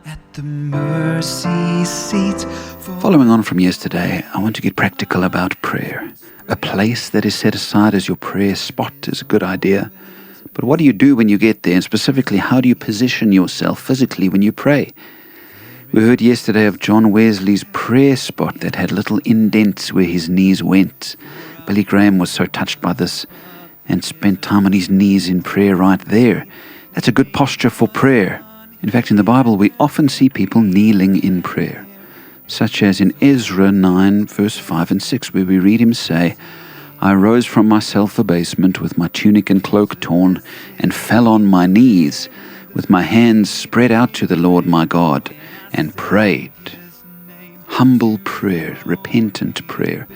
at the mercy seat. Following on from yesterday, I want to get practical about prayer. A place that is set aside as your prayer spot is a good idea. But what do you do when you get there? And specifically, how do you position yourself physically when you pray? We heard yesterday of John Wesley's prayer spot that had little indents where his knees went. Billy Graham was so touched by this and spent time on his knees in prayer right there. That's a good posture for prayer. In fact, in the Bible, we often see people kneeling in prayer, such as in Ezra 9, verse 5 and 6, where we read him say, I rose from my self-abasement with my tunic and cloak torn, and fell on my knees, with my hands spread out to the Lord my God, and prayed. Humble prayer, repentant prayer,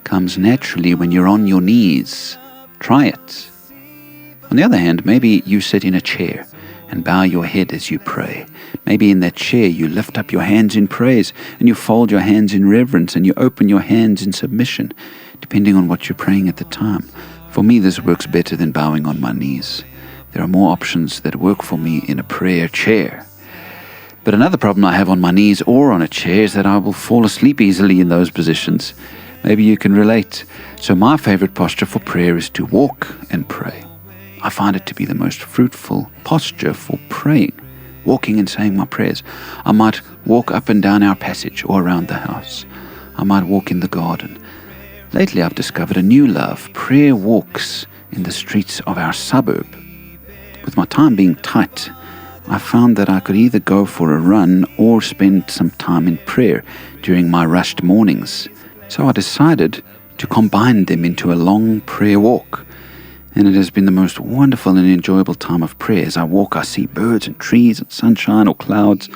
comes naturally when you're on your knees. Try it. On the other hand, maybe you sit in a chair and bow your head as you pray. Maybe in that chair you lift up your hands in praise, and you fold your hands in reverence, and you open your hands in submission, depending on what you're praying at the time. For me, this works better than bowing on my knees. There are more options that work for me in a prayer chair. But another problem I have on my knees or on a chair is that I will fall asleep easily in those positions. Maybe you can relate. So my favorite posture for prayer is to walk and pray. I find it to be the most fruitful posture for praying, walking and saying my prayers. I might walk up and down our passage or around the house. I might walk in the garden. Lately I've discovered a new love, prayer walks in the streets of our suburb. With my time being tight, I found that I could either go for a run or spend some time in prayer during my rushed mornings. So I decided to combine them into a long prayer walk. And it has been the most wonderful and enjoyable time of prayer. As I walk, I see birds and trees and sunshine or clouds,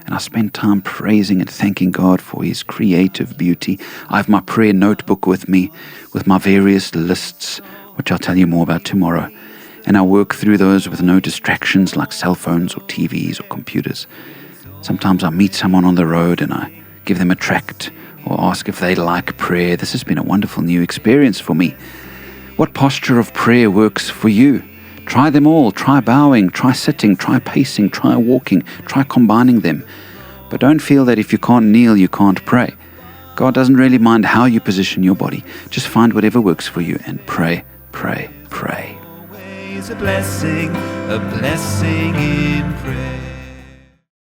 and I spend time praising and thanking God for His creative beauty. I have my prayer notebook with me, with my various lists, which I'll tell you more about tomorrow. And I work through those with no distractions like cell phones or TVs or computers. Sometimes I meet someone on the road and I give them a tract or ask if they like prayer. This has been a wonderful new experience for me. What posture of prayer works for you? Try them all. Try bowing, try sitting, try pacing, try walking, try combining them. But don't feel that if you can't kneel, you can't pray. God doesn't really mind how you position your body. Just find whatever works for you and pray, pray, pray. Always a blessing in prayer.